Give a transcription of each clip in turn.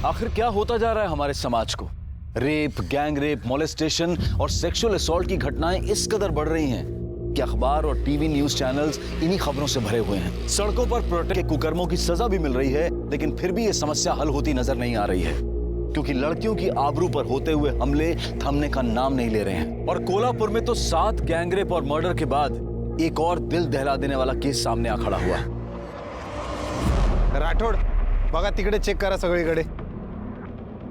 आखिर क्या होता जा रहा है हमारे समाज को? रेप, गैंग रेप, मोलेस्टेशन और सेक्सुअल असॉल्ट की घटनाएं इस कदर बढ़ रही हैं कि अखबार और टीवी न्यूज चैनल्स इन्हीं खबरों से भरे हुए हैं। सड़कों पर प्रोटेस्ट के कुकर्मों की सजा भी मिल रही है, लेकिन फिर भी ये समस्या हल होती नजर नहीं आ रही है, क्योंकि लड़कियों की आबरू पर होते हुए हमले थमने का नाम नहीं ले रहे हैं। और कोल्हापुर में तो 7 गैंग रेप और मर्डर के बाद एक और दिल दहला देने वाला केस सामने आ खड़ा हुआ। राठोड, बघा तिकडे चेक करा सगळीकडे।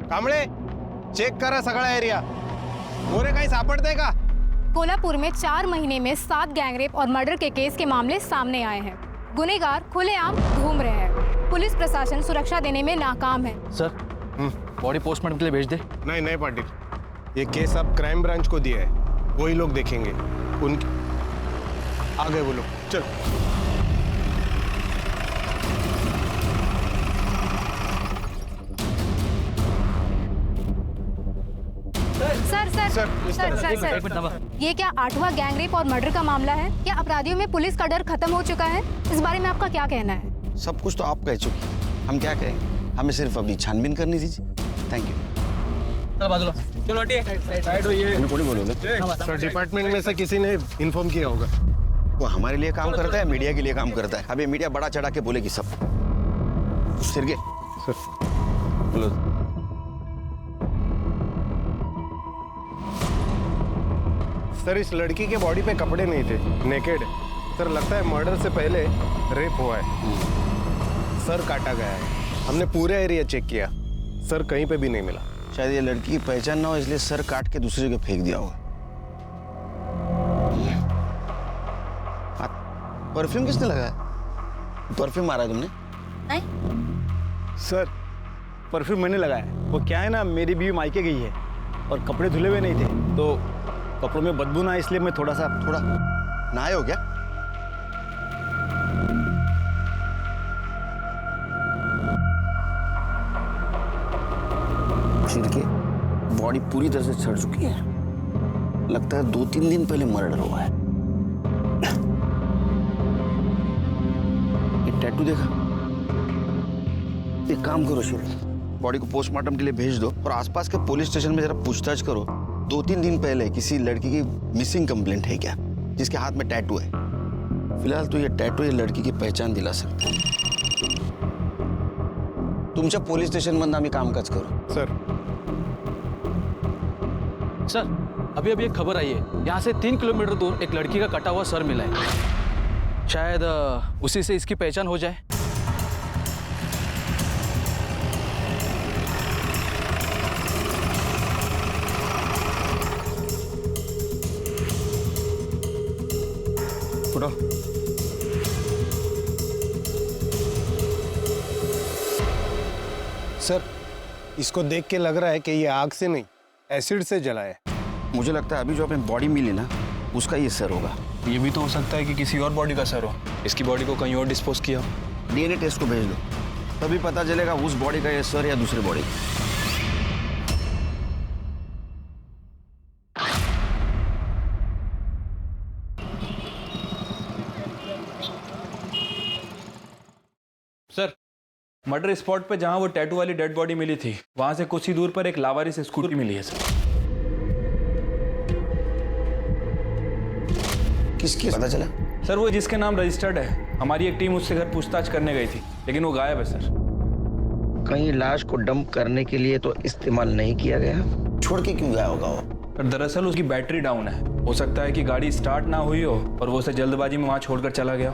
कांबळे, चेक करा सगळा एरिया। मोरे काही सापडतंय का? कोल्हापुर में 4 महीने में 7 गैंगरेप और मर्डर के केस के मामले सामने आए हैं। गुनहगार खुलेआम घूम रहे हैं। पुलिस प्रशासन सुरक्षा देने में नाकाम है। सर, बॉडी पोस्टमार्टम के लिए भेज दे। नहीं नहीं पाटिल, ये केस अब क्राइम ब्रांच को दिया है, वही लोग देखेंगे। उनके आ गए वो लोग। चल सर, ये क्या 8वां गैंगरेप और मर्डर का मामला है? क्या अपराधियों में पुलिस का डर खत्म हो चुका है? इस बारे में आपका क्या कहना है? सब कुछ तो आप कह चुकी, हम क्या कहेंगे? हमें सिर्फ अभी छानबीन करनी दीजिए। Thank you. चलो बोलोगे सर, डिपार्टमेंट में से किसी ने इन्फॉर्म किया होगा। वो हमारे लिए काम करता है, मीडिया के लिए काम करता है। अभी मीडिया बड़ा चढ़ा के बोलेगी सब। सिरगे सर बोलो। सर, इस लड़की के बॉडी पे कपड़े नहीं थे, नेकेड। सर, लगता है मर्डर से पहले रेप हुआ है। सर काटा गया है। हमने पूरा एरिया चेक किया, सर कहीं पे भी नहीं मिला। शायद ये लड़की की पहचान ना हो, इसलिए सर काट के दूसरी जगह फेंक दिया होगा। परफ्यूम किसने लगाया? परफ्यूम मारा है तुमने? नहीं सर, परफ्यूम मैंने लगाया। वो क्या है ना, मेरी बीवी मायके गई है और कपड़े धुले हुए नहीं थे, तो कपड़ों में बदबू ना, इसलिए मैं थोड़ा नहाए हो क्या? छिड़के बॉडी पूरी तरह से सड़ चुकी है। लगता है 2-3 दिन पहले मर्डर हुआ है। ये टैटू देखा? एक काम करो शिव, बॉडी को पोस्टमार्टम के लिए भेज दो और आसपास के पुलिस स्टेशन में जरा पूछताछ करो। 2-3 दिन पहले किसी लड़की की मिसिंग कंप्लेंट है क्या, जिसके हाथ में टैटू है? फिलहाल तो ये टैटू ये लड़की की पहचान दिला सकता है। तुमच्या पोलीस स्टेशन मधून आम्ही कामकाज करू। सर, अभी एक खबर आई है, यहाँ से 3 किलोमीटर दूर एक लड़की का कटा हुआ सर मिला है। शायद उसी से इसकी पहचान हो जाए। सर, इसको देख के लग रहा है कि ये आग से नहीं, एसिड से जला है। मुझे लगता है अभी जो अपनी बॉडी मिली ना, उसका ये सर होगा। ये भी तो हो सकता है कि किसी और बॉडी का सर हो, इसकी बॉडी को कहीं और डिस्पोज किया हो। डीएनए टेस्ट को भेज दो, तभी पता चलेगा उस बॉडी का ये सर या दूसरी बॉडी। सर, मर्डर स्पॉट पे जहां वो टैटू वाली डेड बॉडी मिली थी, वहां से कुछ ही दूर पर एक लावारिस स्कूटी मिली है सर। किसकी पता चला? सर, वो जिसके नाम रजिस्टर्ड है। हमारी एक टीम उससे घर पूछताछ करने गई थी, लेकिन वो गायब है सर। कहीं लाश को डंप करने के लिए तो इस्तेमाल नहीं किया गया? छोड़ के क्यों गया होगा वो? सर, दरअसल उसकी बैटरी डाउन है। हो सकता है कि गाड़ी स्टार्ट ना हुई हो और वो उसे जल्दबाजी में वहां छोड़कर चला गया।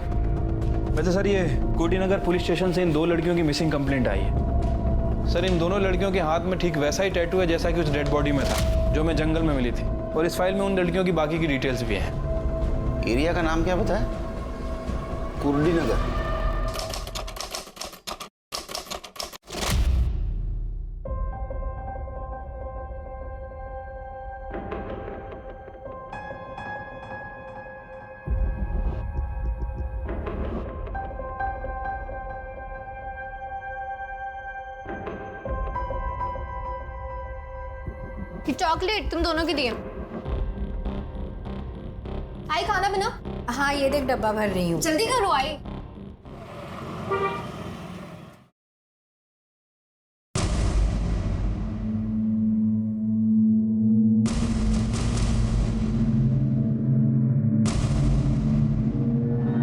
वैसे सर, ये कोटीनगर पुलिस स्टेशन से इन 2 लड़कियों की मिसिंग कंप्लेंट आई है। सर, इन दोनों लड़कियों के हाथ में ठीक वैसा ही टैटू है जैसा कि उस डेड बॉडी में था, जो हमें जंगल में मिली थी। और इस फाइल में उन लड़कियों की बाकी की डिटेल्स भी हैं। एरिया का नाम क्या बताया? कुर्डीनगर। चॉकलेट तुम दोनों के लिए। आई खाना बना। हाँ ये देख डब्बा भर रही हूँ। जल्दी करो आई।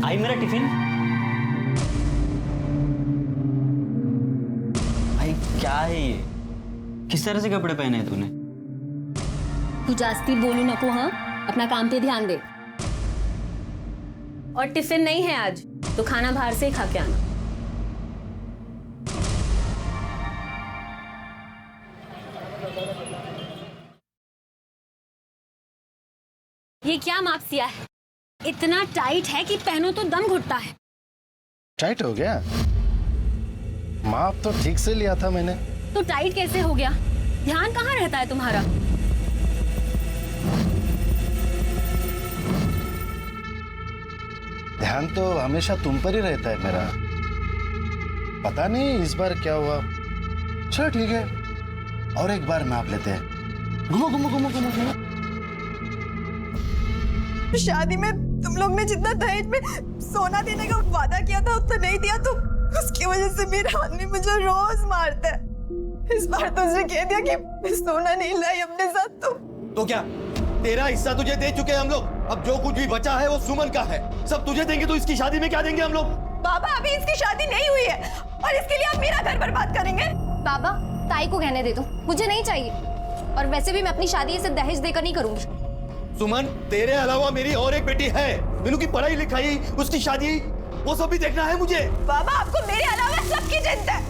आई मेरा टिफिन। भाई क्या है ये, किस तरह से कपड़े पहने हैं तूने? तू जास्ती बोलू नको, हाँ अपना काम पे ध्यान दे। और टिफिन नहीं है आज, तो खाना बाहर से ही खा के आना। ये क्या माप सिया है? इतना टाइट है कि पहनो तो दम घुटता है। टाइट हो गया? माप तो ठीक से लिया था मैंने। तो टाइट कैसे हो गया? ध्यान कहाँ रहता है तुम्हारा? ध्यान तो हमेशा तुम पर ही रहता है मेरा। पता नहीं इस बार क्या हुआ। चलो ठीक है, और एक बार नाप लेते हैं। घुमो घुमो घुमो घुमो घुमो। शादी में तुम लोग ने जितना दहेज में सोना देने का वादा किया था उतना नहीं दिया, तो उसकी वजह से मेरा आदमी मुझे रोज मारता है। इस बार तो उसने कह दिया कि मैं सोना नहीं लाई अपने साथ। तो क्या तेरा हिस्सा तुझे दे चुके हैं हम लोग? अब जो कुछ भी बचा है वो सुमन का है, सब तुझे देंगे। तो इसकी शादी में क्या देंगे हम लोग? बाबा अभी इसकी शादी नहीं हुई है और इसके लिए आप मेरा घर बर्बाद करेंगे? बाबा ताई को कहने दे दो, मुझे नहीं चाहिए। और वैसे भी मैं अपनी शादी इसे दहेज देकर नहीं करूंगी। सुमन, तेरे अलावा मेरी और एक बेटी है। मीनू की पढ़ाई लिखाई, उसकी शादी, वो सब भी देखना है मुझे। बाबा आपको मेरे अलावा सबकी चिंता है।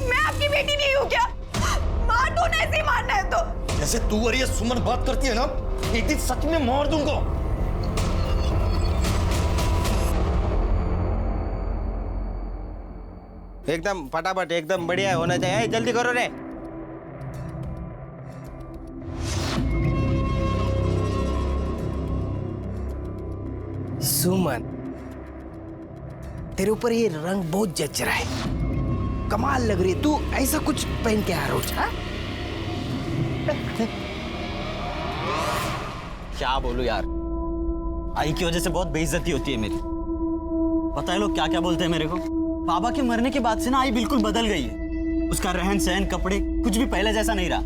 मैं आपकी बेटी नहीं हूँ क्या? मार दो ना, ऐसे ही मारना है तो। जैसे तू और ये सुमन बात करती है ना, एक दिन सच में मार दूंगा। एकदम फटाफट, एकदम बढ़िया होना चाहिए। जल्दी करो रे। सुमन, तेरे ऊपर ये रंग बहुत जच रहा है, कमाल लग रही है। तू ऐसा कुछ पहन के आ रोज? हाँ? क्या बोलूं यार, आई की वजह से बहुत बेइज्जती होती है मेरी। पता है लोग क्या क्या बोलते हैं मेरे को? बाबा के मरने के बाद से ना आई बिल्कुल बदल गई है। उसका रहन सहन, कपड़े, कुछ भी पहले जैसा नहीं रहा।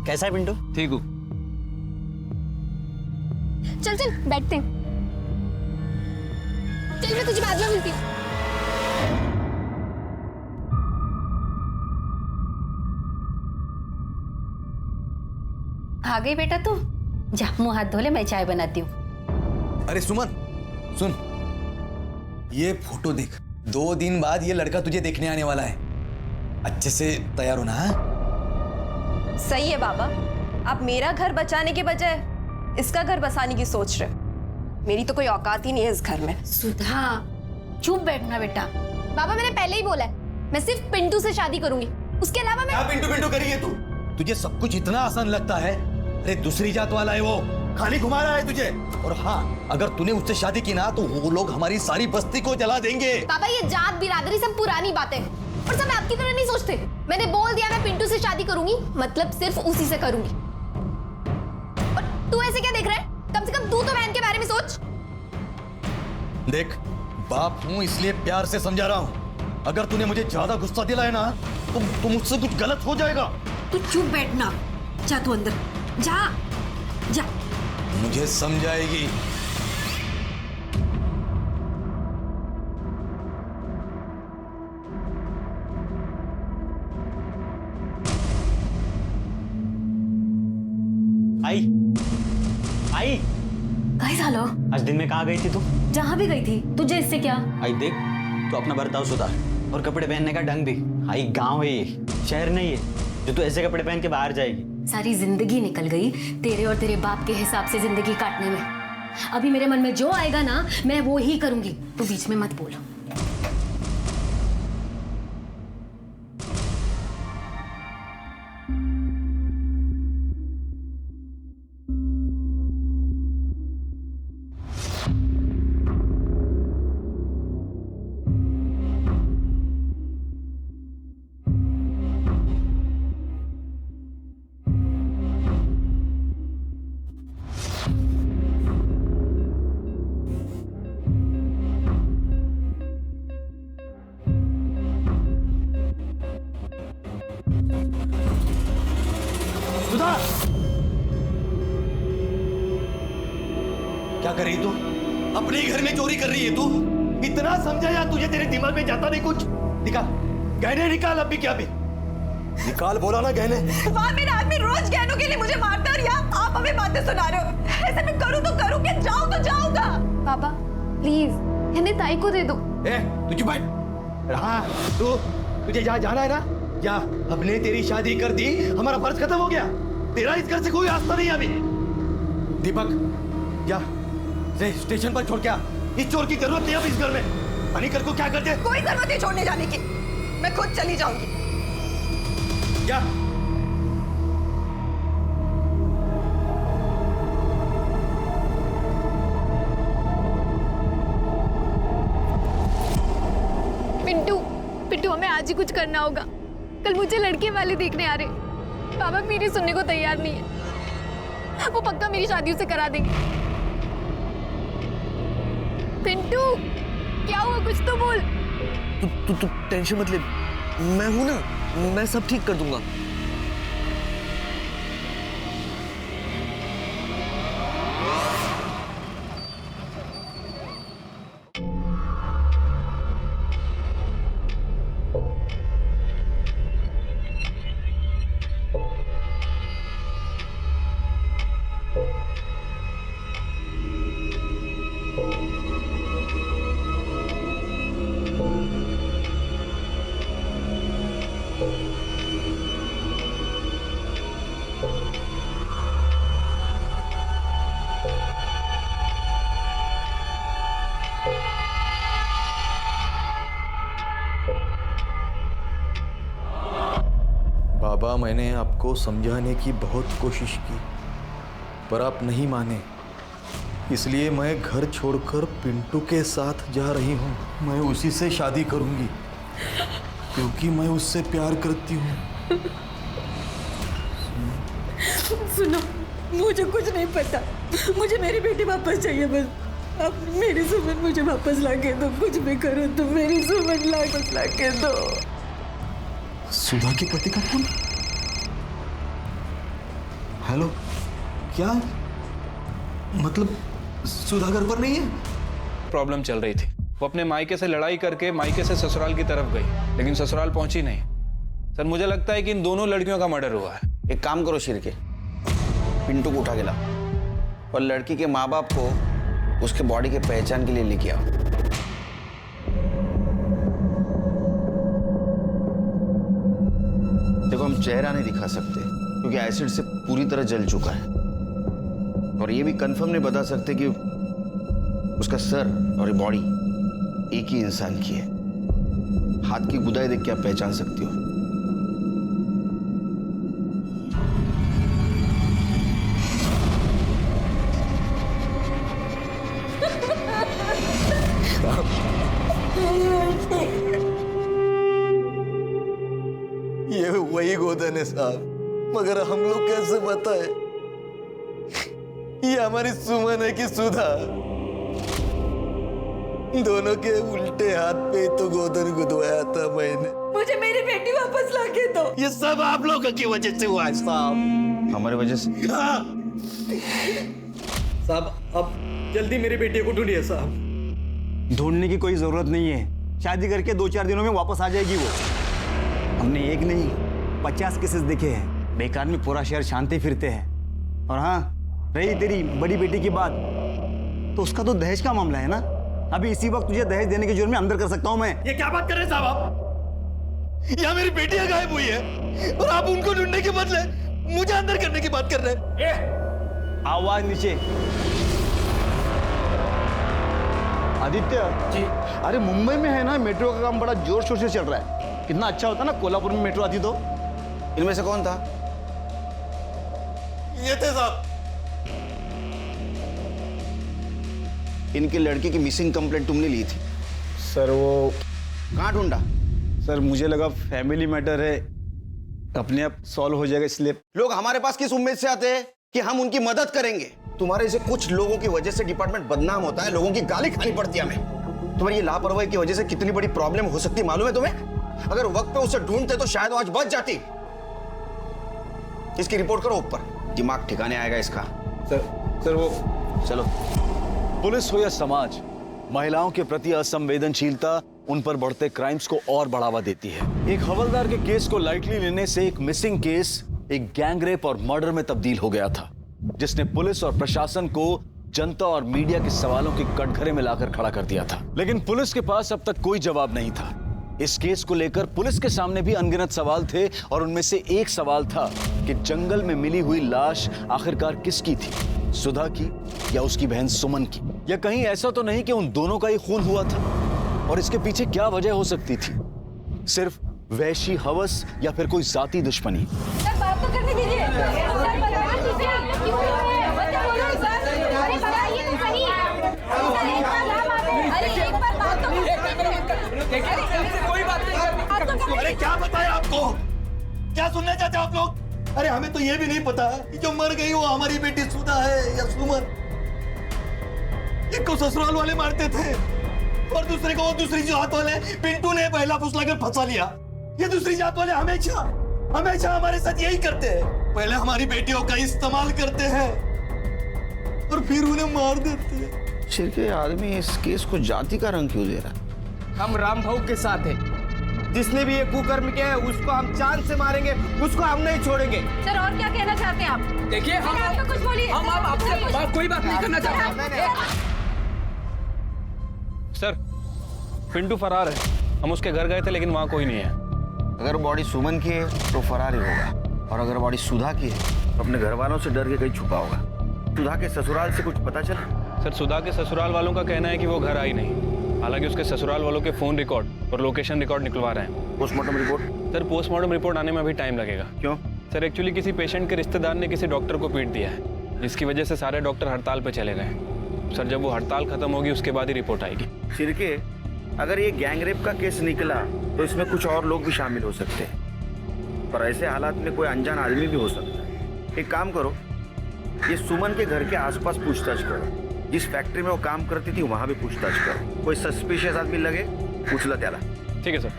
कैसा है पिंटू? ठीक हूँ। चल चल बैठते हैं। चल मैं तुझे बाद में मिलती हूँ। आ गई बेटा तू? जा मुंह हाथ धो ले, मैं चाय बनाती हूँ। अरे सुमन सुन, ये फोटो देख। 2 दिन बाद ये लड़का तुझे देखने आने वाला है। अच्छे से तैयार होना। सही है बाबा, आप मेरा घर बचाने के बजाय इसका घर बसाने की सोच रहे। मेरी तो कोई औकात ही नहीं है इस घर में। सुधा चुप बैठना बेटा। बाबा मैंने पहले ही बोला है, मैं सिर्फ पिंटू से शादी करूंगी, उसके अलावा मैं। क्या पिंटू पिंटू करी है तू? तुझे सब कुछ इतना आसान लगता है? अरे दूसरी जात वाला है वो, खाली घुमा रहा है तुझे। और हाँ, अगर तूने उससे शादी की ना तो वो लोग हमारी सारी बस्ती को जला देंगे। बाबा ये जात बिरादरी सब पुरानी बातें हैं और सब आपकी तरह नहीं सोचते। मैंने बोल दिया मैं पिंटू से शादी करूंगी, मतलब सिर्फ उसी से करूंगी। और तू ऐसे क्या देख रहा है? कम से कम तू तो बहन के बारे में सोच। देख, बाप हूं इसलिए प्यार से समझा रहा हूं। अगर तूने मुझे ज्यादा गुस्सा दिलाया ना तो मुझसे कुछ गलत हो जाएगा। तू चुप बैठना, जा तू अंदर जा जा। मुझे समझाएगी। आई आई काय झालं? आज दिन में कहाँ गई थी तू? जहाँ भी गई थी, तुझे इससे क्या? आई देख, तू अपना बर्ताव सुधार और कपड़े पहनने का ढंग भी। आई गांव है ये, शहर नहीं है जो तू ऐसे कपड़े पहन के बाहर जाएगी। सारी जिंदगी निकल गई तेरे और तेरे बाप के हिसाब से जिंदगी काटने में। अभी मेरे मन में जो आएगा ना, मैं वो ही करूंगी। तू बीच में मत बोल। सुधा, क्या कर रही तू? अपने ही घर में चोरी कर रही है तू? इतना समझाया तुझे, तेरे दिमाग में जाता नहीं कुछ? निकाल गहने, निकाल अभी क्या भी निकाल, बोला ना गहने। वहाँ मेरा आदमी रोज गहनों के लिए मुझे मारता है और यहाँ आप हमें बातें सुना रहे हो। ऐसे मैं करूँ तो करूँ, क्या जाऊँ तो जाऊँगा। पापा प्लीज इन्हें ताई को दे दो। ए, तू चुप है। हाँ, तुझे जहाँ जाना है ना, क्या हमने तेरी शादी कर दी, हमारा फर्ज खत्म हो गया। तेरा इस घर से कोई रास्ता नहीं है अभी। दीपक, क्या स्टेशन पर छोड़ क्या? इस चोर की जरूरत नहीं है अब इस घर में। अनिकर को क्या कर दे? कोई जरूरत नहीं छोड़ने जाने की, मैं खुद चली जाऊंगी। क्या? पिंटू पिंटू हमें आज ही कुछ करना होगा। कल मुझे लड़के वाले देखने आ रहे। पापा मेरी सुनने को तैयार नहीं है। वो पक्का मेरी शादी उसे करा देंगे। पिंटू क्या हुआ, कुछ तो बोल। तू टेंशन मत ले, मैं हूं ना, मैं सब ठीक कर दूंगा। बाबा, मैंने आपको समझाने की बहुत कोशिश की, पर आप नहीं माने। इसलिए मैं घर छोड़कर पिंटू के साथ जा रही हूँ। मैं उसी से शादी करूँगी, क्योंकि मैं उससे प्यार करती हूँ। सुनो, मुझे कुछ नहीं पता, मुझे मेरी बेटी वापस चाहिए बस। अब मेरी सुमन मुझे वापस लाके दो, कुछ भी करो तो मेरी सुमन वापस लाके दो। सुधा के पति का फोन? हेलो, क्या मतलब सुधा घर पर नहीं है? प्रॉब्लम चल रही थी। वो अपने मायके से लड़ाई करके मायके से ससुराल की तरफ गई, लेकिन ससुराल पहुंची नहीं। सर मुझे लगता है कि इन दोनों लड़कियों का मर्डर हुआ है। एक काम करो शिरके, पिंटू को उठा के लाओ और लड़की के माँ बाप को उसके बॉडी के पहचान के लिए लेके आओ। देखो, हम चेहरा नहीं दिखा सकते क्योंकि एसिड से पूरी तरह जल चुका है, और ये भी कंफर्म नहीं बता सकते कि उसका सर और बॉडी एक ही इंसान की है। हाथ की गुदाई देख के आप पहचान सकती हो। ये वही गोदन है साहब, मगर हम लोग कैसे बताए ये हमारी सुमन है कि सुधा? दोनों के उल्टे हाथ पे तो गोदन गुदवाया था मैंने। मुझे मेरी बेटी वापस लाके दो। ये सब आप लोगों की वजह से हुआ है साहब। हमारी वजह से? हाँ। साहब, अब जल्दी मेरी बेटी को ढूंढिए साहब। ढूंढने की कोई जरूरत नहीं है, शादी करके 2-4 दिनों में वापस आ जाएगी वो। हमने एक नहीं 50 केसेस देखे हैं, बेकार में पूरा शहर शांति फिरते हैं। और हाँ, रही तेरी बड़ी बेटी की बात, तो उसका तो दहेज का मामला है ना। अभी इसी वक्त तुझे दहेज देने के जुर्म में अंदर कर सकता हूं मैं। ये क्या बात कर रहे हैं साहब आप? यहाँ मेरी बेटियां गायब हुई है और आप उनको ढूंढने के बदले मुझे अंदर करने की बात कर रहे हैं। आवाज नीचे। आदित्य जी, अरे मुंबई में है ना, मेट्रो का काम बड़ा जोर शोर से चल रहा है। कितना अच्छा होता ना कोल्हापुर में मेट्रो आती तो। इनमें से कौन था? ये थे साहब। इनकी लड़की की मिसिंग कंप्लेंट तुमने ली थी? सर वो कहाँ ढूंढा? सर मुझे लगा फैमिली मैटर है, अपने आप सॉल्व हो जाएगा, इसलिए। लोग हमारे पास किस उम्मीद से आते हैं कि हम उनकी मदद करेंगे? तुम्हारे जैसे कुछ लोगों की वजह से डिपार्टमेंट बदनाम होता है, लोगों की गाली खानी पड़ती है हमें। तुम्हारी ये लापरवाही की वजह से कितनी बड़ी प्रॉब्लम हो सकती है मालूम है तुम्हें? अगर वक्त पे उसे ढूंढते तो शायद वो आज बच जाती। इसकी रिपोर्ट करो ऊपर, दिमाग ठिकाने आएगा इसका। सर वो चलो। पुलिस हो या समाज, महिलाओं के प्रति असंवेदनशीलता उन पर बढ़ते क्राइम्स को और बढ़ावा देती है। एक हवलदार के केस को लाइटली लेने से एक मिसिंग केस एक गैंग रेप और मर्डर में तब्दील हो गया था, जिसने पुलिस और प्रशासन को जनता और मीडिया के सवालों के कटघरे में लाकर खड़ा कर दिया था। लेकिन पुलिस के पास अब तक कोई जवाब नहीं था। इस केस को लेकर पुलिस के सामने भी अनगिनत सवाल थे और उनमें से एक सवाल था कि जंगल में मिली हुई लाश आखिरकार किसकी थी, सुधा की या उसकी बहन सुमन की, या कहीं ऐसा तो नहीं कि उन दोनों का ही खून हुआ था और इसके पीछे क्या वजह हो सकती थी, सिर्फ वैशी हवस या फिर कोई जाती दुश्मनी। सर बात तो करने दीजिए। सर बताइए क्यों है? अरे बताइए तो सही। अरे एक बार बात तो कोई बात नहीं। अरे क्या बताया आपको, क्या सुनना चाहते हो आप लोग? अरे हमें तो ये भी नहीं पता कि जो मर गई वो हमारी बेटी सुधा है या सुमन। एक को ससुराल वाले मारते थे और दूसरे को वो दूसरी जात वाले पिंटू ने पहला फुसलाकर फंसा लिया। ये दूसरी जात वाले हमेशा हमारे साथ यही करते हैं। पहले हमारी बेटियों का इस्तेमाल करते हैं और फिर उन्हें मार देते हैं। शिरके आदमी इस केस को जाति का रंग क्यों दे रहा है? हम राम भाऊ के साथ हैं। जिसने भी ये कुकर्म किया है उसको हम जान से मारेंगे, उसको हम नहीं छोड़ेंगे। सर और क्या कहना चाहते हैं आप? देखिए आप तो कुछ बोलिए। हम आपसे कोई बात नहीं करना चाहते। सर पिंटू फरार है, हम उसके घर गए थे लेकिन वहाँ कोई नहीं है। अगर बॉडी सुमन की है तो फरार ही होगा, और अगर बॉडी सुधा की है तो अपने घर वालों से डर के कहीं छुपा होगा। सुधा के ससुराल से कुछ पता चला? सर सुधा के ससुराल वालों का कहना है कि वो घर आई नहीं, हालांकि उसके ससुराल वालों के फोन रिकॉर्ड और लोकेशन रिकॉर्ड निकलवा रहे हैं। Postmortem report? Sir postmortem report आने में अभी टाइम लगेगा। क्यों? सर एक्चुअली किसी पेशेंट के रिश्तेदार ने किसी डॉक्टर को पीट दिया है, जिसकी वजह से सारे डॉक्टर हड़ताल पे चले गए। सर जब वो हड़ताल खत्म होगी उसके बाद ही रिपोर्ट आएगी। शिरके, अगर ये गैंग रेप का केस निकला तो इसमें कुछ और लोग भी शामिल हो सकते हैं, पर ऐसे हालात में कोई अनजान आदमी भी हो सकता है। एक काम करो, ये सुमन के घर के आसपास पूछताछ करो। जिस फैक्ट्री में वो काम करती थी वहां भी पूछताछ करो। कोई सस्पिशियस आदमी लगे पूछ लो त्याला। ठीक है सर।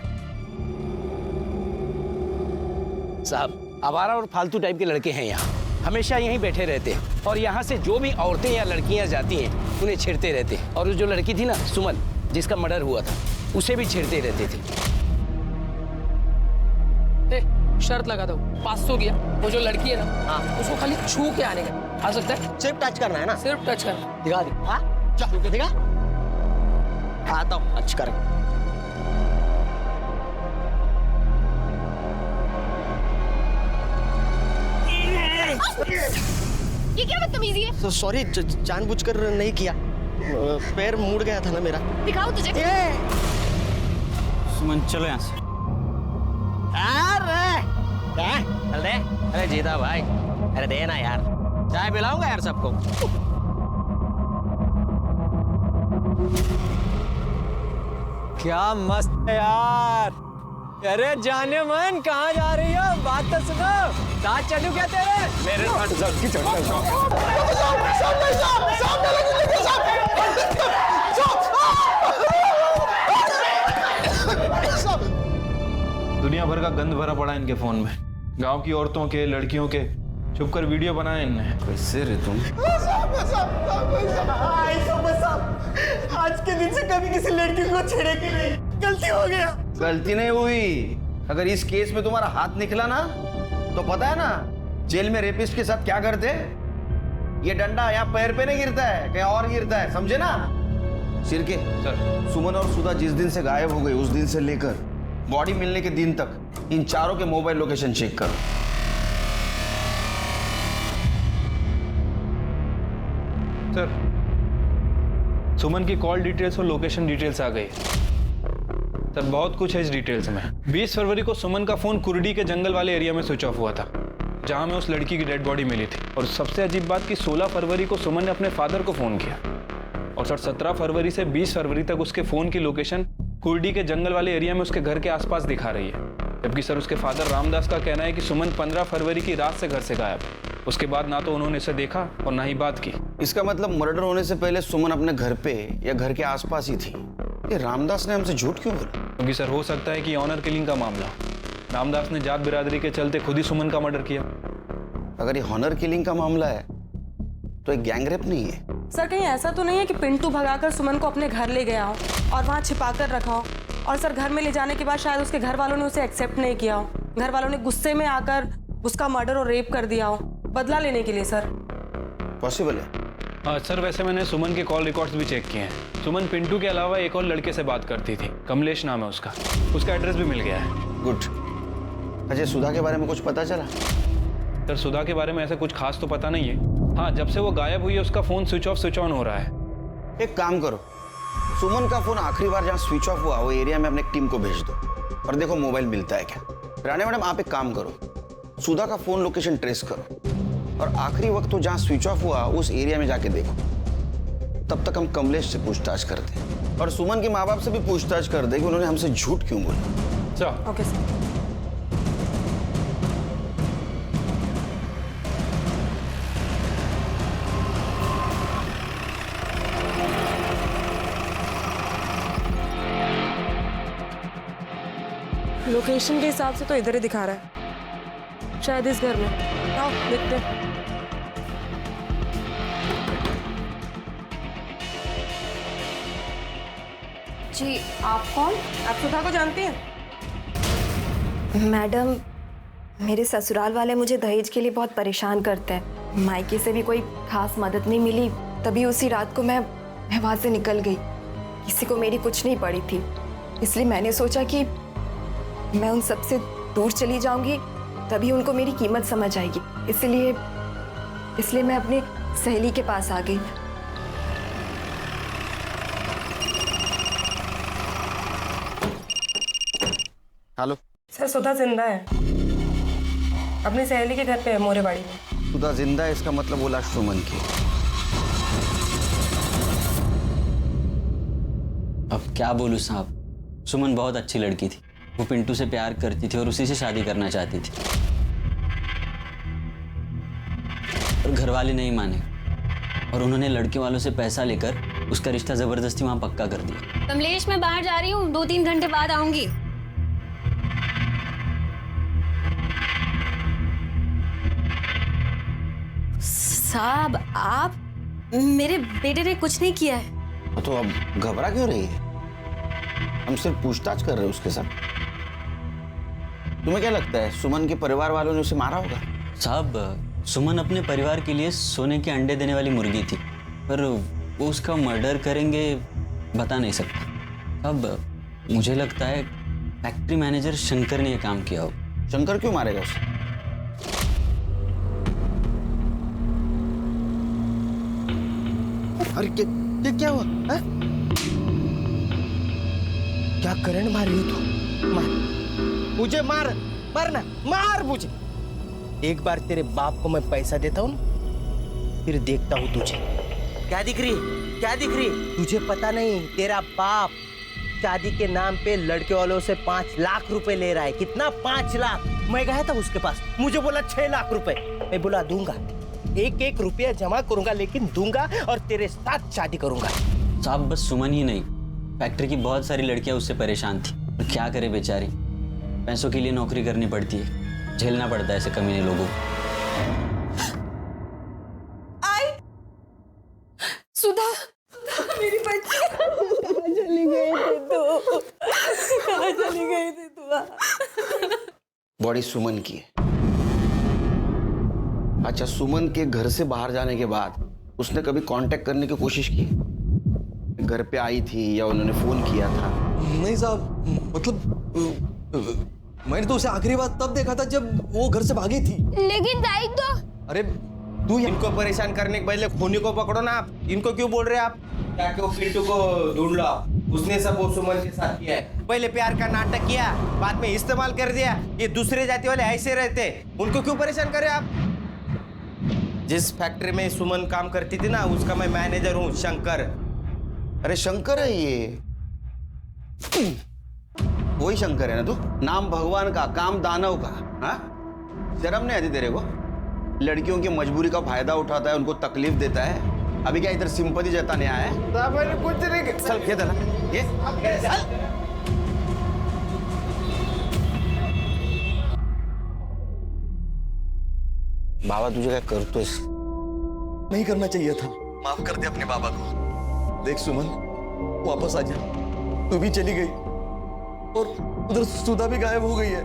साहब आवारा और फालतू टाइप के लड़के हैं यहाँ, हमेशा यहीं बैठे रहते हैं और यहाँ से जो भी औरतें या लड़कियाँ जाती हैं उन्हें छेड़ते रहते हैं। और जो लड़की थी ना सुमन, जिसका मर्डर हुआ था, उसे भी छेड़ते रहते थे। शर्त लगा दो 500 किया, वो जो लड़की है ना, हाँ, उसको खाली छू के आने का आ सकता है। सिर्फ टच करना है ना? सिर्फ टच करना। दिखा दे। हाँ छू के दिखा। आता हूँ टच कर। ये क्या बदतमीजी है? सॉरी, जानबूझकर नहीं किया, पैर मुड़ गया था ना मेरा। दिखाओ तुझे। सुमन चलो यहाँ से। चल दे। अरे जीता भाई, अरे दे ना यार, चाय पिलाऊंगा यार सबको। क्या मस्त है यार। अरे जाने मन कहाँ जा रही हो, बात तो सुनो। साथ चलूं क्या तेरे? मेरे साथ सबकी दुनिया भर का गंद भरा पड़ा इनके फोन में, गांव की औरतों के, लड़कियों के, छुपकर वीडियो बनाए इनने। कैसे रे तुम? आज के दिन से कभी किसी लड़की को छेड़ेगी नहीं, गलती हो गया। गलती नहीं हुई। अगर इस केस में तुम्हारा हाथ निकला ना तो पता है ना जेल में रेपिस्ट के साथ क्या करते? ये डंडा यहाँ पैर पे नहीं गिरता है, कहीं और गिरता है, समझे ना? शिरके सर सुमन और सुधा जिस दिन से गायब हो गई उस दिन से लेकर बॉडी मिलने के दिन तक इन चारों के मोबाइल लोकेशन चेक करो। सर सुमन की कॉल डिटेल्स और लोकेशन डिटेल्स आ गई। सर बहुत कुछ है इस डिटेल्स में। 20 फरवरी को सुमन का फोन कुर्डी के जंगल वाले एरिया में स्विच ऑफ हुआ था, जहां में उस लड़की की डेड बॉडी मिली थी। और सबसे अजीब बात कि 16 फरवरी को सुमन ने अपने फादर को फोन किया, और सर 17 फरवरी से 20 फरवरी तक उसके फोन की लोकेशन कुर्डी के जंगल वाले एरिया में उसके घर के आसपास दिखा रही है। जबकि सर उसके फादर रामदास का कहना है कि सुमन 15 फरवरी की रात से घर से गायब। उसके बाद ना तो उन्होंने इसे देखा और ना ही बात की। इसका मतलब मर्डर होने से पहले सुमन अपने घर पे या घर के आसपास ही थी। ये रामदास ने हमसे झूठ क्यों बोला? क्योंकि सर हो सकता है कि ऑनर किलिंग का मामला, रामदास ने जाट बिरादरी के चलते खुद ही सुमन का मर्डर किया। अगर ये हॉनर किलिंग का मामला है तो एक गैंग रेप नहीं है। सर कहीं ऐसा तो नहीं है कि पिंटू भगाकर सुमन को अपने घर ले गया हो और वहाँ छिपाकर रखा हो, और सर घर में ले जाने के बाद शायद उसके घर वालों ने उसे एक्सेप्ट नहीं किया हो, घर वालों ने गुस्से में आकर उसका मर्डर और रेप कर दिया हो बदला लेने के लिए। सर पॉसिबल है? सर वैसे मैंने सुमन के कॉल रिकॉर्ड्स भी चेक किए हैं। सुमन पिंटू के अलावा एक और लड़के से बात करती थी, कमलेश नाम है उसका एड्रेस भी मिल गया है। गुड। अजय, सुधा के बारे में कुछ पता चला? सर सुधा के बारे में ऐसा कुछ खास तो पता नहीं है। हाँ, जब से वो गायब हुई है उसका phone switch off switch on हो रहा है। एक काम करो, सुमन का फोन आखिरी बार जहाँ स्विच ऑफ हुआ वो एरिया में अपने टीम को भेज दो और देखो मोबाइल मिलता है क्या। रानी मैडम, आप एक काम करो, सुधा का फोन लोकेशन ट्रेस करो और आखिरी वक्त तो जहाँ स्विच ऑफ हुआ उस एरिया में जाके देखो। तब तक हम कमलेश से पूछताछ करते हैं और सुमन के माँ बाप से भी पूछताछ कर दे कि उन्होंने हमसे झूठ क्यों बोला। चलो। Okay sir. लोकेशन के हिसाब से तो इधर ही दिखा रहा है, शायद इस घर में। आओ देखते हैं। जी आप कौन? आप सुधा को जानती हैं? मैडम, मेरे ससुराल वाले मुझे दहेज के लिए बहुत परेशान करते हैं। मायके से भी कोई खास मदद नहीं मिली, तभी उसी रात को मैं वहाँ से निकल गई। किसी को मेरी कुछ नहीं पड़ी थी, इसलिए मैंने सोचा कि मैं उन सबसे दूर चली जाऊंगी, तभी उनको मेरी कीमत समझ आएगी। इसलिए मैं अपनी सहेली के पास आ गई। हेलो सर, सुधा जिंदा है, अपनी सहेली के घर पे है, मोरेबाड़ी में। सुधा जिंदा है, इसका मतलब वो लाश सुमन की। अब क्या बोलूं साहब, सुमन बहुत अच्छी लड़की थी, वो पिंटू से प्यार करती थी और उसी से शादी करना चाहती थी, और घर वाले नहीं माने और उन्होंने लड़के वालों से पैसा लेकर उसका रिश्ता जबरदस्ती वहां पक्का कर दिया। कमलेश, मैं बाहर जा रही हूँ, 2-3 घंटे बाद आऊंगी। साहब, आप, मेरे बेटे ने कुछ नहीं किया है। तो अब घबरा क्यों रही है? हम सिर्फ पूछताछ कर रहे हैं उसके साथ। तुम्हें क्या लगता है सुमन के परिवार वालों ने उसे मारा होगा? साहब, सुमन अपने परिवार के लिए सोने के अंडे देने वाली मुर्गी थी, पर वो उसका मर्डर करेंगे बता नहीं सकता। अब मुझे लगता है फैक्ट्री मैनेजर शंकर ने यह काम किया हो। शंकर क्यों मारेगा उसे? अरे क्या हुआ है? क्या करंट मार रही हो तू? मार मुझे, मारना मार मुझे। एक बार तेरे बाप को मैं पैसा देता हूँ, फिर देखता हूँ तुझे। क्या दिख रही? तुझे पता नहीं, तेरा बाप शादी के नाम पे लड़के वालों से 5 लाख रुपए ले रहा है। कितना? 5 लाख। मैं गया था उसके पास, मुझे बोला 6 लाख रुपए। मैं बोला दूंगा, 1-1 रुपया जमा करूंगा, लेकिन दूंगा और तेरे साथ शादी करूंगा। साहब, बस सुमन ही नहीं, फैक्ट्री की बहुत सारी लड़कियां उससे परेशान थी, और क्या करे बेचारी, पैसों के लिए नौकरी करनी पड़ती है, झेलना पड़ता है ऐसे कमीने लोगों को। सुधा, मेरी बच्ची कहाँ चली गई थी तू? बॉडी सुमन की है। अच्छा, सुमन के घर से बाहर जाने के बाद उसने कभी कांटेक्ट करने की कोशिश की? घर पे आई थी या उन्होंने फोन किया था? नहीं साहब, मतलब मैंने तो उसे आखिरी बार तब देखा था जब वो घर से भागी थी। लेकिन दाई तो, अरे तू इनको परेशान करने के बदले खूनी को पकड़ो ना आप। इनको क्यों बोल रहे हैं आप? जाके वो पिंटू को ढूंढ लो आप। उसने सब वो सुमन के साथ किया है। पहले प्यार का नाटक किया, बाद में इस्तेमाल कर दिया। ये दूसरे जाति वाले ऐसे रहते, उनको क्यों परेशान करे आप? जिस फैक्ट्री में सुमन काम करती थी ना, उसका मैं मैनेजर हूँ, शंकर। अरे शंकर है ये, वही शंकर है ना तू? नाम भगवान का, काम दानव का। हाँ, शर्म नहीं आती तेरे को? लड़कियों की मजबूरी का फायदा उठाता है, उनको तकलीफ देता है। अभी क्या इधर सिंपैथी जताने आया है? कुछ नहीं। चल ये दला, ये बाबा तुझे क्या करतोयस? नहीं करना चाहिए था। माफ कर दे अपने बाबा को। देख सुमन, वापस आ जा। तू भी चली गई और उधर सुधा भी गायब हो गई है।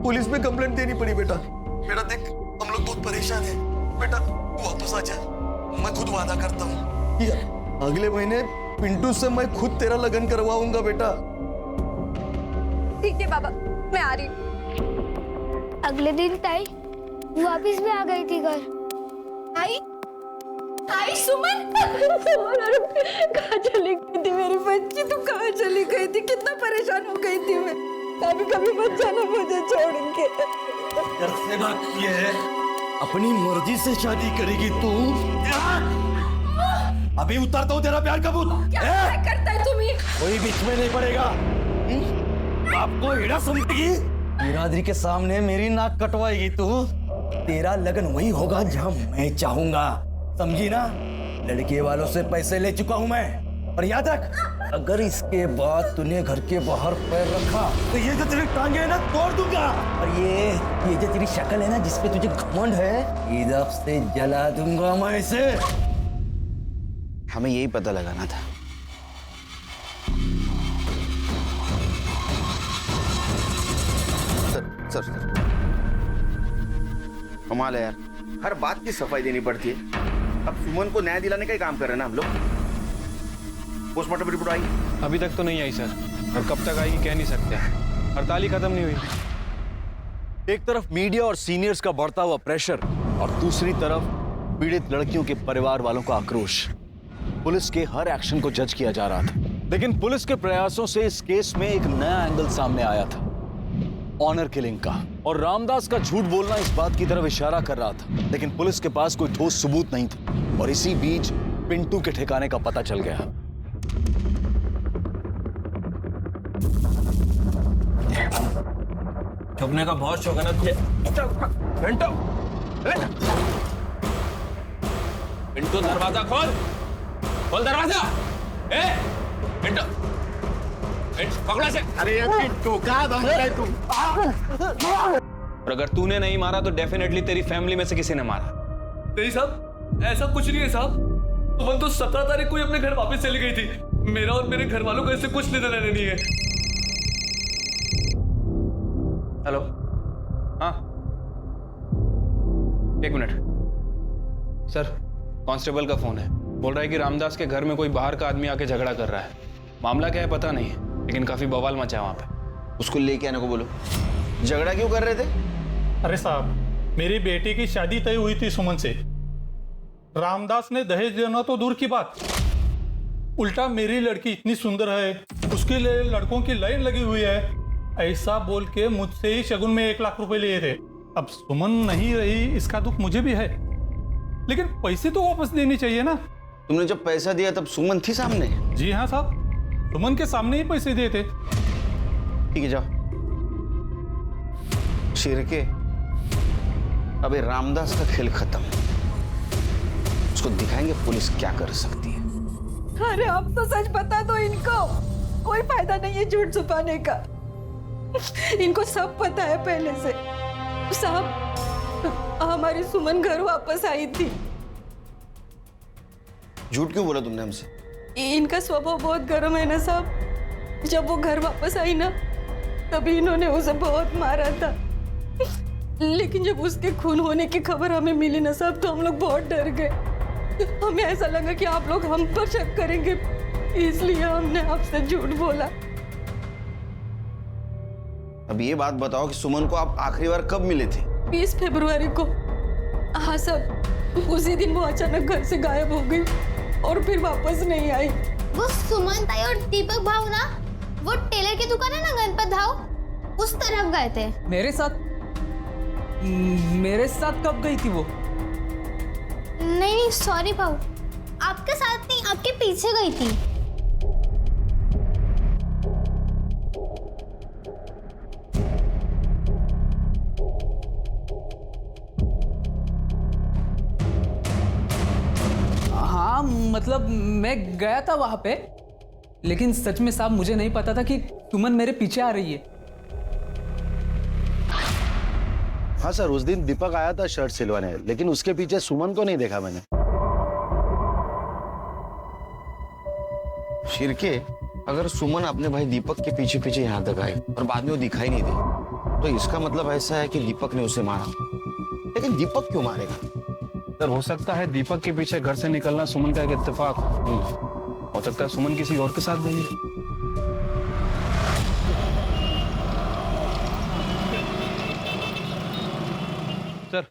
पुलिस में कंप्लेंट देनी पड़ी बेटा। बेटा देख, हम लोग बहुत परेशान हैं। बेटा तू वापस आ जा। मैं खुद वादा करता हूँ कि अगले महीने पिंटू से मैं खुद तेरा लगन करवाऊंगा बेटा। ठीक है बाबा, मैं आ रही हूँ। अगले दिन ताई वापस भी आ गई थी घर। आई आई सुमन, कहाँ चली गई थी मेरी बच्ची? तू कहाँ चली गई थी? कितना परेशान हो गई थी मैं। कभी कभी मत जाना मुझे छोड़ के। घर से बात ये है, अपनी मर्जी से शादी करेगी तू? अभी उतारता हूँ तेरा प्यार का भूत। क्या करता है तुम? कोई बीच में नहीं पड़ेगा। आपको हीरा समझेगी? बिरादरी के सामने मेरी नाक कटवाएगी तू? तेरा लगन वही होगा जहां मैं चाहूंगा, समझी ना? लड़के वालों से पैसे ले चुका हूं मैं। और याद रख, अगर इसके बाद तूने घर के बाहर पैर रखा तो ये जो तेरी टांगे है ना तोड़ दूंगा। और ये जो तेरी शक्ल है ना जिसपे तुझे घमंड है, इधर से जला दूंगा मैं इसे। हमें यही पता लगाना था। सर कमाल है यार, हर बात की सफाई देनी पड़ती है। अब सुमन को न्याय दिलाने का ही काम कर रहे हैं ना हम लोग। पोस्टमार्टम रिपोर्ट आई? अभी तक तो नहीं आई सर, और कब तक आएगी कह नहीं सकते। हड़ताल ही खत्म नहीं हुई। एक तरफ मीडिया और सीनियर्स का बढ़ता हुआ प्रेशर और दूसरी तरफ पीड़ित लड़कियों के परिवार वालों का आक्रोश। पुलिस के हर एक्शन को जज किया जा रहा था, लेकिन पुलिस के प्रयासों से इस केस में एक नया एंगल सामने आया था, ऑनर किलिंग का। और रामदास का झूठ बोलना इस बात की तरफ इशारा कर रहा था, लेकिन पुलिस के पास कोई ठोस सबूत नहीं था। और इसी बीच पिंटू के ठिकाने का पता चल गया। छुपने का बहुत शौक है ना तुझे? पिंटू, पिंटू दरवाजा खोल, खोल दरवाजा। पिंटू, पकड़ा से। अरे पिंटू कहाँ भाग रहा है तू? और अगर तूने नहीं मारा तो डेफिनेटली तेरी फैमिली में से किसी ने मारा। नहीं साहब, ऐसा कुछ नहीं है साहब। सुमन तो 17 तारीख को ही अपने घर वापस चली गई थी। मेरा और मेरे घर वालों को ऐसे कुछ लेना देना नहीं है। हेलो, हाँ, एक मिनट सर, कांस्टेबल का फोन है। बोल रहा है कि रामदास के घर में कोई बाहर का आदमी आके झगड़ा कर रहा है। मामला क्या है पता नहीं है, लेकिन काफी बवाल मचा है वहां पे। उसको लेके आने को बोलो। झगड़ा क्यों कर रहे थे? अरे साहब, मेरी बेटी की शादी तय हुई थी सुमन से। रामदास ने दहेज देना तो दूर की बात, उल्टा मेरी लड़की इतनी सुंदर है, उसके लिए लड़कों की लाइन लगी हुई है, ऐसा बोल के मुझसे ही शगुन में 1 लाख रुपए लिए थे। अब सुमन नहीं रही, इसका दुख मुझे भी है, लेकिन पैसे तो वापस देनी चाहिए ना। तुमने जब पैसा दिया तब सुमन थी सामने? जी हाँ साहब, सुमन के सामने ही पैसे दिए थे। ठीक है, जाओ। शिरके, अबे रामदास का खेल खत्म। उसको दिखाएंगे पुलिस क्या कर सकती है। अरे अब तो सच बता दो इनको, कोई फायदा नहीं है झूठ छुपाने का। इनको सब पता है पहले से। साहब, हमारी सुमन घर वापस आई थी। झूठ क्यों बोला तुमने हमसे? इनका स्वभाव बहुत गर्म है ना साहब। जब वो घर वापस आई ना, तभी इन्होंने उसे बहुत मारा था। लेकिन जब उसके खून होने की खबर हमें मिली ना साहब, तो हम लोग बहुत डर गए। हमें ऐसा लगा कि आप लोग हम पर शक करेंगे, इसलिए हमने आपसे झूठ बोला। अब ये बात बताओ कि सुमन को आप आखिरी बार कब मिले थे? 20 फरवरी को। हाँ साहब, उसी दिन वो अचानक घर से गायब हो गई और फिर वापस नहीं आई। वो सुमन ताई और दीपक भाऊ ना, वो टेलर की दुकान है ना गणपत भाऊ, उस तरफ गए थे। मेरे साथ कब गई थी वो? नहीं सॉरी भाऊ, आपके साथ नहीं, आपके पीछे गई थी। हाँ मतलब मैं गया था वहां पे, लेकिन सच में साहब मुझे नहीं पता था कि सुमन मेरे पीछे आ रही है। हाँ सर, उस दिन दीपक आया था शर्ट सिलवाने, लेकिन उसके पीछे सुमन को नहीं देखा मैंने। शिरके, अगर सुमन अपने भाई दीपक के पीछे पीछे यहाँ तक आई और बाद में वो दिखाई नहीं दी, तो इसका मतलब ऐसा है कि दीपक ने उसे मारा। लेकिन दीपक क्यों मारेगा? सर हो सकता है दीपक के पीछे घर से निकलना सुमन का एक इत्तेफाक हो सकता है सुमन किसी और के साथ गई है। सर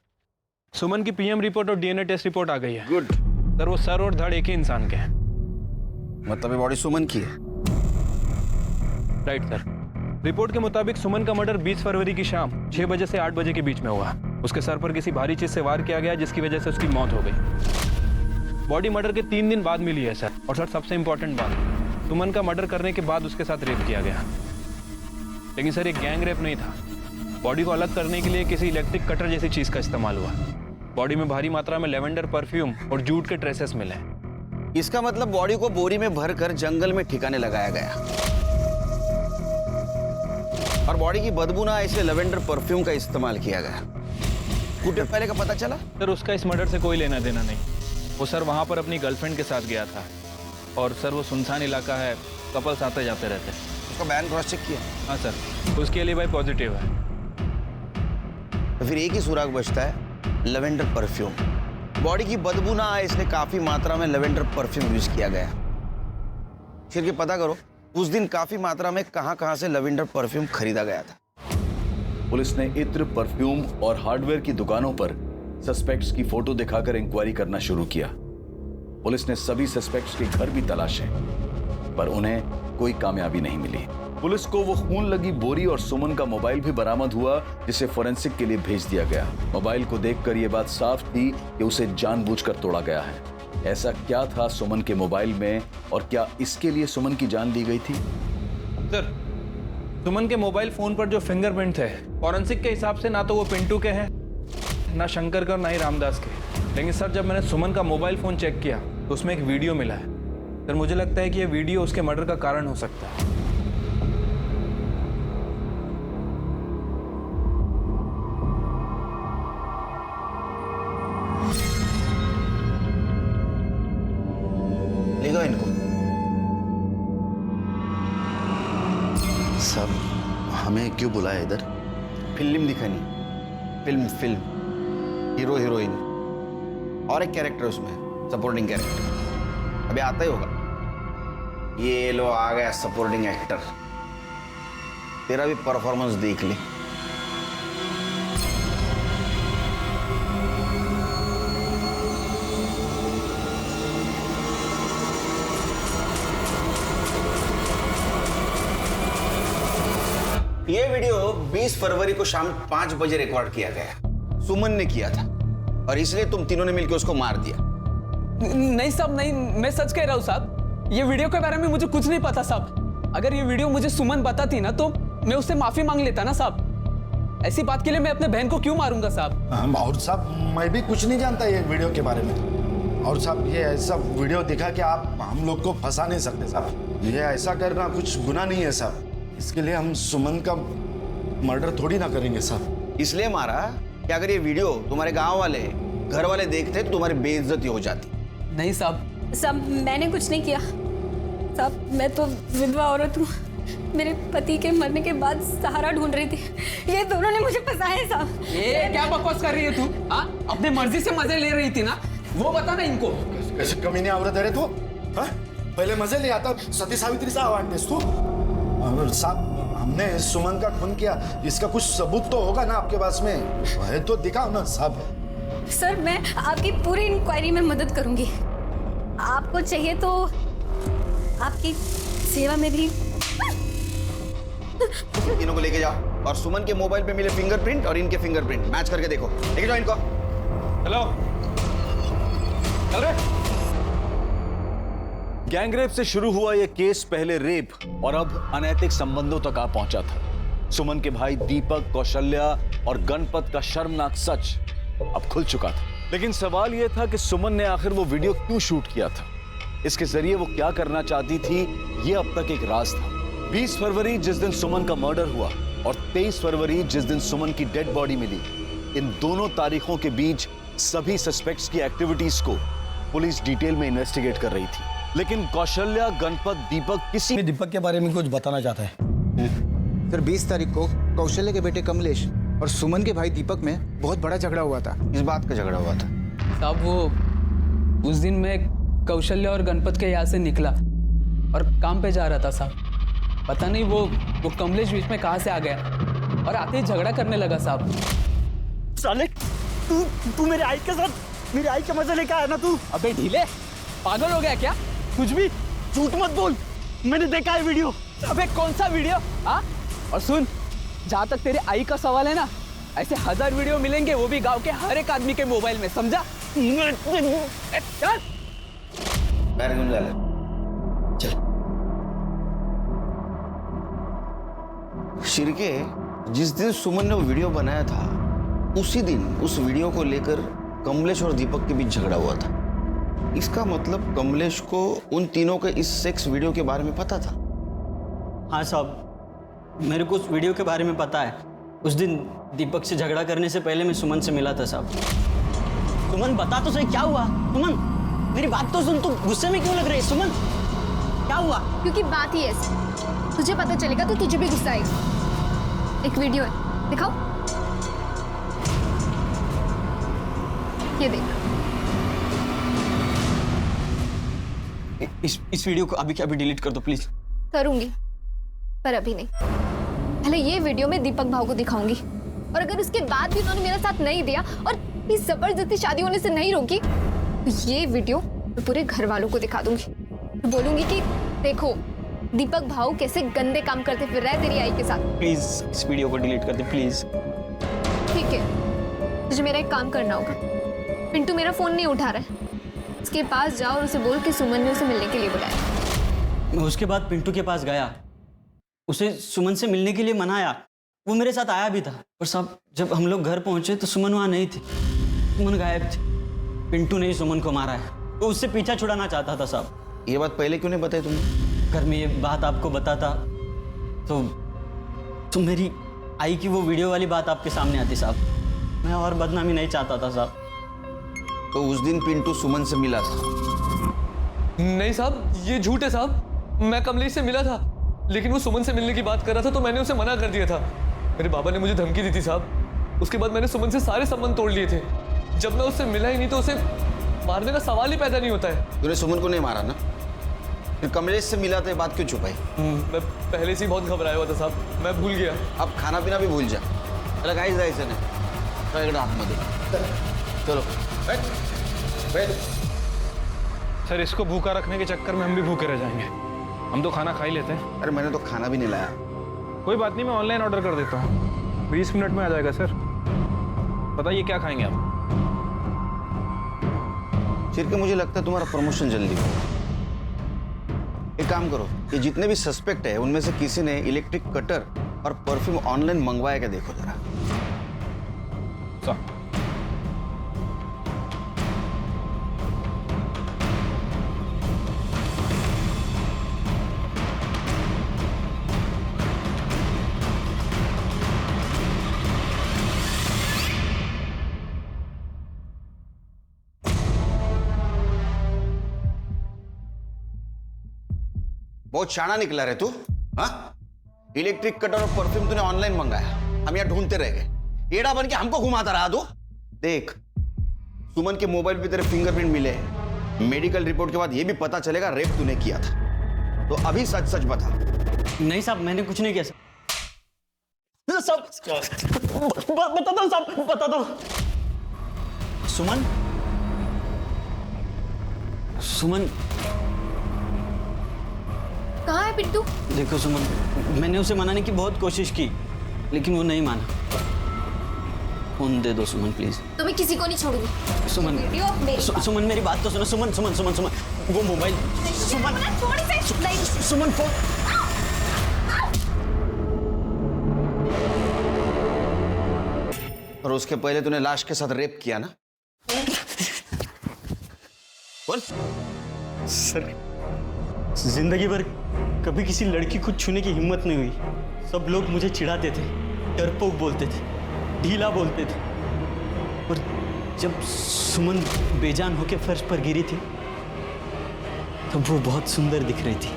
सुमन की पीएम रिपोर्ट और डीएनए टेस्ट रिपोर्ट आ गई है। गुड। सर वो सर और धड़ एक ही इंसान के हैं। मतलब ये बॉडी सुमन की है? Right sir. रिपोर्ट के मुताबिक सुमन का मर्डर 20 फरवरी की शाम 6 बजे से 8 बजे के बीच में हुआ। उसके सर पर किसी भारी चीज से वार किया गया जिसकी वजह से उसकी मौत हो गई। बॉडी मर्डर के 3 दिन बाद मिली है सर। और सर सबसे इंपॉर्टेंट बात, सुमन का मर्डर करने के बाद उसके साथ रेप किया गया। लेकिन सर ये गैंग रेप नहीं था। बॉडी को अलग करने के लिए किसी इलेक्ट्रिक कटर जैसी चीज का इस्तेमाल हुआ। बॉडी में भारी मात्रा में लेवेंडर परफ्यूम और जूट के ट्रेसेस मिले। इसका मतलब बॉडी को बोरी में भरकर जंगल में ठिकाने लगाया गया और बॉडी की बदबू ना इसलिए लेवेंडर परफ्यूम का इस्तेमाल किया गया। कुछ देर पहले का पता चला? सर उसका इस मर्डर से कोई लेना देना नहीं। वो सर वहां पर अपनी गर्लफ्रेंड के साथ गया था और सर वो सुनसान इलाका है, कपल्स आते जाते रहते। उसका बयान क्रॉस चेक किया? हाँ सर, उसके लिए भाई पॉजिटिव है। तो फिर एक ही सुराग बचता है, लेवेंडर परफ्यूम। बॉडी की बदबू ना आए इसलिए काफी मात्रा में लेवेंडर परफ्यूम यूज किया गया। फिर के पता करो उस दिन काफी मात्रा में कहां से लेवेंडर परफ्यूम खरीदा गया था। पुलिस ने इत्र, परफ्यूम और हार्डवेयर की दुकानों पर सस्पेक्ट्स की फोटो दिखाकर इंक्वायरी करना शुरू किया। पुलिस ने सभी सस्पेक्ट्स के घर भी तलाशे, पर उन्हें कोई कामयाबी नहीं मिली। पुलिस को वो खून लगी बोरी और सुमन का मोबाइल भी बरामद हुआ, जिसे फोरेंसिक के लिए भेज दिया गया। मोबाइल को देखकर यह बात साफ थी कि उसे जानबूझकर तोड़ा गया है। ऐसा क्या था सुमन के मोबाइल में और क्या इसके लिए सुमन की जान ली गई थी? सर सुमन के मोबाइल फोन पर जो फिंगरप्रिंट थे फॉरेंसिक के हिसाब से ना तो वो पिंटू के हैं, ना शंकर के और ना ही रामदास के। लेकिन सर जब मैंने सुमन का मोबाइल फोन चेक किया तो उसमें एक वीडियो मिला है। सर मुझे लगता है कि यह वीडियो उसके मर्डर का कारण हो सकता है। इनको सब हमें क्यों बुलाया इधर? फिल्म दिखानी। फिल्म हीरो हीरोइन और एक कैरेक्टर उसमें, सपोर्टिंग कैरेक्टर। अभी आता ही होगा। ये लो आ गया सपोर्टिंग एक्टर। तेरा भी परफॉर्मेंस देख ले। ये वीडियो 20 फरवरी को शाम 5 बजे रिकॉर्ड किया गया। सुमन ने किया था और इसलिए तुम तीनों ने मिलकर उसको मार दिया। नहीं साहब, नहीं, मैं सच कह रहा हूँ साहब। ये वीडियो के बारे में मुझे कुछ नहीं पता साहब। अगर ये वीडियो मुझे सुमन बताती ना तो मैं उससे माफी मांग लेता ना साहब। ऐसी बात के लिए मैं अपने बहन को क्यों मारूंगा साहब? और साहब मैं भी कुछ नहीं जानता ये वीडियो के बारे में। और साहब ये ऐसा वीडियो दिखा कि आप हम लोग को फंसा नहीं सकते साहब। ये ऐसा करना कुछ गुनाह नहीं है साहब। इसके लिए हम सुमन का मर्डर थोड़ी ना करेंगे साहब। इसलिए मारा कि अगर ये वीडियो तुम्हारे गांव वाले, घर वाले देखते तो तुम्हारी बेइज्जती हो जाती। नहीं साहब। साहब मैंने कुछ नहीं किया साहब। मैं तो विधवा औरत हूँ। मेरे पति के मरने के बाद सहारा ढूंढ रही थी। ये दोनों ने मुझे फंसाया साहब। ये क्या बकवास कर रही है तू? हाँ, अपने मर्जी से मजे ले रही थी ना, वो बता ना इनको। कैसे कमीने औरत है तू? हाँ? पहले मजे ले आता, सती सावित्री सा आवाज देस तू। साहब हमने सुमन का खून किया, इसका कुछ सबूत तो होगा ना आपके पास में? है तो दिखाओ ना साहब। सर मैं आपकी पूरी इंक्वायरी में मदद करूंगी। आपको चाहिए तो आपकी सेवा में भी। तीनों को लेके जाओ और सुमन के मोबाइल पे मिले फिंगरप्रिंट और इनके फिंगरप्रिंट मैच करके देखो। लेके जाओ इनको। हेलो, चल रहे। गैंगरेप से शुरू हुआ यह केस पहले रेप और अब अनैतिक संबंधों तक आ पहुंचा था। सुमन के भाई दीपक, कौशल्या और गणपत का शर्मनाक सच अब खुल चुका था। लेकिन सवाल यह था कि सुमन ने आखिर वो वीडियो क्यों शूट किया था, इसके जरिए वो क्या करना चाहती थी, यह अब तक एक राज था। 20 फरवरी जिस दिन सुमन का मर्डर हुआ और 23 फरवरी जिस दिन सुमन की डेड बॉडी मिली, इन दोनों तारीखों के बीच सभी सस्पेक्ट्स की एक्टिविटीज को पुलिस डिटेल में इन्वेस्टिगेट कर रही थी, लेकिन कौशल्या, गणपत, दीपक किसी दीपक के बारे में कुछ बताना चाहता है। सर 20 तारीख को कौशल्या के बेटे कमलेश और सुमन के भाई दीपक में बहुत बड़ा झगड़ा हुआ था। इस बात का झगड़ा हुआ था साहब, वो उस दिन मैं कौशल्या और गणपत के यहाँ से निकला और काम पे जा रहा था साहब। पता नहीं वो कमलेश बीच में कहाँ से आ गया और आते ही झगड़ा करने लगा साहब। साले तू मेरे आई के साथ मेरी आई का मजा लेके आया ना तू। अबे ढीले, पागल हो गया क्या? कुछ भी झूठ मत बोल, मैंने देखा है वीडियो। अबे कौन सा वीडियो? हाँ, और सुन, जहाँ तक तेरे आई का सवाल है ना, ऐसे 1000 वीडियो मिलेंगे, वो भी गांव के हर एक आदमी के मोबाइल में, समझा? चल शिरके, जिस दिन सुमन ने वो वीडियो बनाया था उसी दिन उस वीडियो को लेकर कमलेश और दीपक के बीच झगड़ा हुआ था। इसका मतलब कमलेश को उन तीनों के इस सेक्स वीडियो के बारे में पता था। हाँ साहब, मेरे को उस वीडियो के बारे में पता है। उस दिन दीपक से झगड़ा करने से पहले मैं सुमन से मिला था साहब। सुमन बता तो सही क्या हुआ? सुमन मेरी बात तो सुन, तू गुस्से में क्यों लग रही है? सुमन क्या हुआ? क्योंकि बात ही ऐसी, तुझे पता चलेगा तो तुझे भी गुस्सा आएगा। एक वीडियो है, दिखाओ। ये देख। इस वीडियो को अभी के अभी डिलीट कर दो प्लीज। करूंगी, पर अभी नहीं। पहले ये वीडियो मैं दीपक भाव को दिखाऊंगी, और अगर उसके बाद भी उन्होंने मेरा साथ नहीं दिया और इस जबरदस्ती शादी होने से नहीं रोकी, तो ये वीडियो मैं पूरे घर वालों को दिखा दूंगी। तो बोलूंगी कि देखो दीपक भाव कैसे गंदे काम करते फिर रहा है तेरी आई के साथ। प्लीज इस वीडियो को डिलीट कर दे प्लीज। ठीक है, तुझे मेरा एक काम करना होगा। पिंटू मेरा फोन नहीं उठा रहा है, उसके पास जाओ और उसे बोल कि सुमन ने उसे मिलने के लिए बुलाया। मैं उसके बाद पिंटू के पास गया, उसे सुमन से मिलने के लिए मनाया। वो मेरे साथ आया भी था, पर साहब जब हम लोग घर पहुंचे तो सुमन वहां नहीं थी। सुमन गायब थी। पिंटू ने ही सुमन को मारा है, तो उससे पीछा छुड़ाना चाहता था साहब। ये बात पहले क्यों नहीं बताई तुमने? घर में ये बात आपको बताता तो मेरी आई की वो वीडियो वाली बात आपके सामने आती साहब। मैं और बदनामी नहीं चाहता था साहब। तो उस दिन पिंटू सुमन से मिला था? नहीं साहब, ये झूठ है साहब। मैं कमलेश से मिला था, लेकिन वो सुमन से मिलने की बात कर रहा था तो मैंने उसे मना कर दिया था। मेरे बाबा ने मुझे धमकी दी थी साहब। उसके बाद मैंने सुमन से सारे संबंध तोड़ लिए थे। जब मैं उससे मिला ही नहीं तो उसे मारने का सवाल ही पैदा नहीं होता है। तूने सुमन को नहीं मारा ना? फिर कमलेश से मिला तो ये बात क्यों छुपाई? मैं पहले से ही बहुत घबराया हुआ था साहब, मैं भूल गया। अब खाना पीना भी भूल जा। चलो गाइस, जायचं नाही, हाथ मध्ये चलो बैठ। सर इसको भूखा रखने के चक्कर में हम भी भूखे रह जाएंगे। हम तो खाना खा ही लेते हैं। अरे मैंने तो खाना भी नहीं लाया। कोई बात नहीं, मैं ऑनलाइन ऑर्डर कर देता हूँ, 20 मिनट में आ जाएगा सर। बताइए क्या खाएंगे आप? शिरके, मुझे लगता है तुम्हारा प्रमोशन जल्दी हो। एक काम करो, ये जितने भी सस्पेक्ट है उनमें से किसी ने इलेक्ट्रिक कटर और परफ्यूम ऑनलाइन मंगवाया क्या देखो जरा। बहुत शाना निकला रे तू। हाँ, इलेक्ट्रिक कटर और परफ्यूम तूने ऑनलाइन मंगाया, हम यहाँ ढूंढते रह गए। एड़ा बन के हमको घुमाता रहा तू। देख, सुमन के मोबाइल पे तेरे फिंगरप्रिंट मिले, मेडिकल रिपोर्ट के बाद ये भी पता चलेगा रेप तूने किया था। तो अभी सच सच बता। नहीं साहब, मैंने कुछ नहीं किया साहब। बता दो साहब, बता दो। सुमन कहाँ है पिंटू? देखो सुमन, मैंने उसे मनाने की बहुत कोशिश की, लेकिन वो नहीं माना। फोन दे दो सुमन प्लीज। तो मैं किसी को नहीं छोड़ूंगी। सुमन, सुमन मेरी बात तो सुनो। सुमन सुमन सुमन सुमन, वो मोबाइल। सुमन फोन। और उसके पहले तूने लाश के साथ रेप किया ना? बोल। सर, जिंदगी भर कभी किसी लड़की को छूने की हिम्मत नहीं हुई। सब लोग मुझे चिढ़ाते थे, डरपोक बोलते थे, ढीला बोलते थे। और जब सुमन बेजान होकर फर्श पर गिरी थी तब वो बहुत सुंदर दिख रही थी।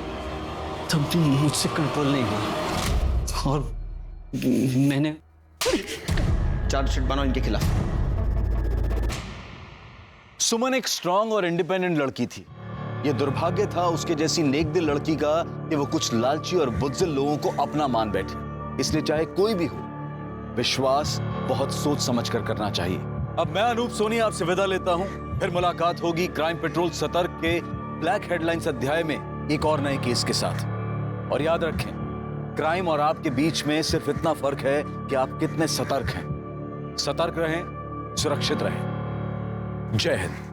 तब भी मुझसे कंट्रोल नहीं हुआ और मैंने चार्जशीट बनाओ इनके खिलाफ। सुमन एक स्ट्रांग और इंडिपेंडेंट लड़की थी। यह दुर्भाग्य था उसके जैसी नेकदिल लड़की का कि वो कुछ लालची और बुज़दिल लोगों को अपना मान बैठे। इसलिए चाहे कोई भी हो, विश्वास बहुत सोच समझ कर करना चाहिए। अब मैं अनूप सोनी आपसे विदा लेता हूं। फिर मुलाकात होगी क्राइम पेट्रोल सतर्क के ब्लैक हेडलाइंस अध्याय में एक और नए केस के साथ। और याद रखें, क्राइम और आपके बीच में सिर्फ इतना फर्क है कि आप कितने सतर्क हैं। सतर्क रहें, सुरक्षित रहें। जय हिंद।